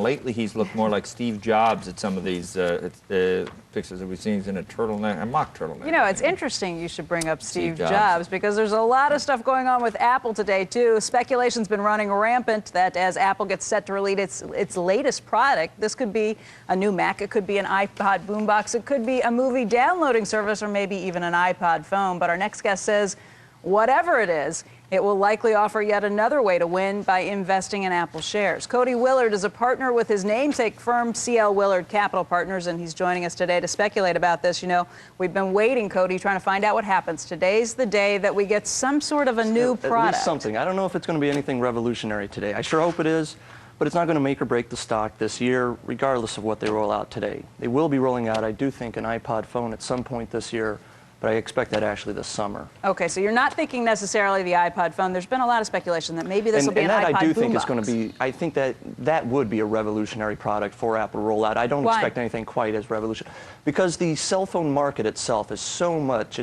lately he's looked more like Steve Jobs at some of these pictures that we've seen. He's in a turtleneck, a mock turtleneck. You know, it's interesting you should bring up Steve Jobs because there's a lot of stuff going on with Apple today, too. Speculation's been running rampant that as Apple gets set to release its latest product, this could be a new Mac, it could be an iPod boombox, it could be a movie downloading service, or maybe even an iPod phone. But our next guest says, whatever it is, it will likely offer yet another way to win by investing in Apple shares. Cody Willard is a partner with his namesake firm, CL Willard Capital Partners, and he's joining us today to speculate about this. You know, we've been waiting, Cody, trying to find out what happens. Today's the day that we get some sort of a new product. At least something. I don't know if it's going to be anything revolutionary today. I sure hope it is, but it's not going to make or break the stock this year, regardless of what they roll out today. They will be rolling out, I do think, an iPod phone at some point this year, but I expect that actually this summer. Okay, so you're not thinking necessarily the iPod phone. There's been a lot of speculation that maybe this will be an iPod boombox. And that I do think is going to be, I think that would be a revolutionary product for Apple to roll out. I don't expect anything quite as revolutionary. Because the cell phone market itself is so much,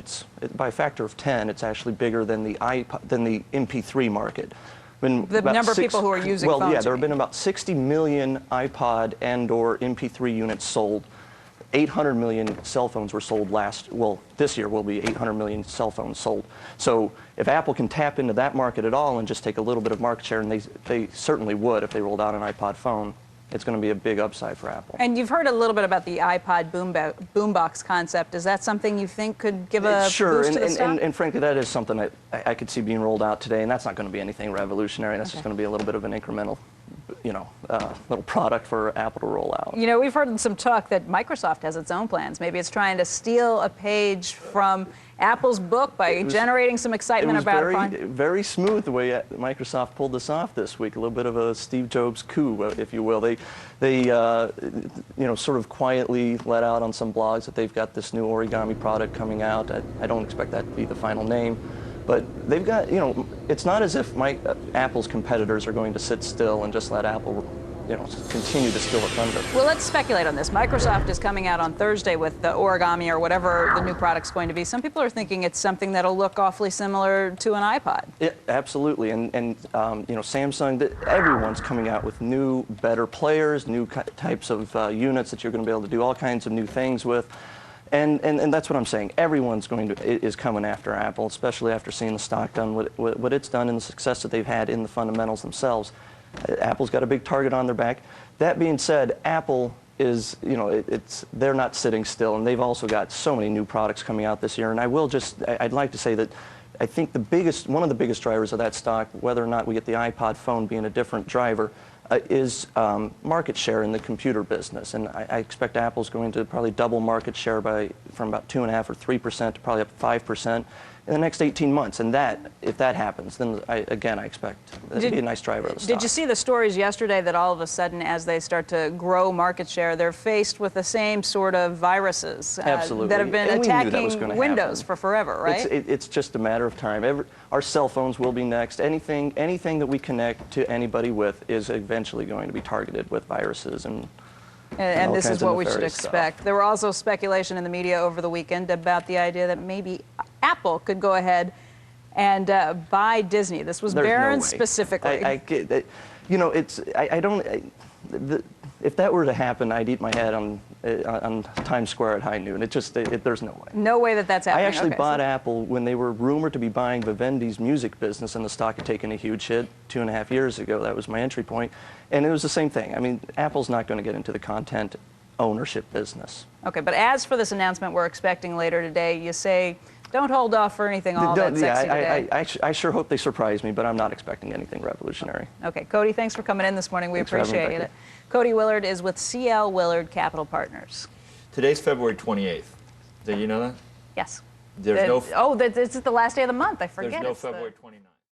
by a factor of 10, it's actually bigger than the MP3 market. The number of people who are using phones. Well, yeah, there have been about 60 million iPod and/or MP3 units sold. 800 million cell phones were sold this year will be 800 million cell phones sold. So if Apple can tap into that market at all and just take a little bit of market share, and they certainly would if they rolled out an iPod phone, it's going to be a big upside for Apple. And you've heard a little bit about the iPod boombox concept. Is that something you think could give a boost to the stock? And frankly, that is something I could see being rolled out today, and that's not going to be anything revolutionary. That's just going to be a little bit of an incremental, little product for Apple to roll out. You know, we've heard some talk that Microsoft has its own plans. Maybe it's trying to steal a page from Apple's book by generating some excitement about it. It was very smooth the way Microsoft pulled this off this week. A little bit of a Steve Jobs coup, if you will. They sort of quietly let out on some blogs that they've got this new origami product coming out. I don't expect that to be the final name. But they've got, it's not as if Apple's competitors are going to sit still and just let Apple, continue to steal the thunder. Well, let's speculate on this. Microsoft is coming out on Thursday with the origami or whatever the new product's going to be. Some people are thinking it's something that'll look awfully similar to an iPod. Yeah, absolutely. And Samsung, everyone's coming out with new, better players, new types of units that you're going to be able to do all kinds of new things with. And that's what I'm saying. Everyone's is coming after Apple, especially after seeing the stock done what it's done and the success that they've had in the fundamentals themselves. Apple's got a big target on their back. That being said, Apple is, they're not sitting still, and they've also got so many new products coming out this year. And I'd like to say that I think one of the biggest drivers of that stock, whether or not we get the iPod phone being a different driver, is market share in the computer business. And I expect Apple's going to probably double market share from about 2.5% or 3% to probably up 5% in the next 18 months. And if that happens, then I expect that to be a nice driver of the stock. Did you see the stories yesterday that all of a sudden, as they start to grow market share, they're faced with the same sort of viruses that have been attacking Windows for forever, right? It's just a matter of time. Our cell phones will be next. Anything that we connect to anybody with is eventually going to be targeted with viruses and this is what we should expect. There were also speculation in the media over the weekend about the idea that maybe Apple could go ahead and buy Disney. This was Barron specifically. If that were to happen, I'd eat my head on Times Square at high noon. There's no way. No way that's happening. I actually bought Apple when they were rumored to be buying Vivendi's music business, and the stock had taken a huge hit 2.5 years ago. That was my entry point. And it was the same thing. I mean, Apple's not going to get into the content ownership business. Okay, but as for this announcement we're expecting later today, you say don't hold off for anything all that sexy today. I sure hope they surprise me, but I'm not expecting anything revolutionary. Okay, Cody, thanks for coming in this morning. We appreciate it. Cody Willard is with CL Willard Capital Partners. Today's February 28th. Did you know that? Yes. There's this is the last day of the month. I forget. There's no February 29th.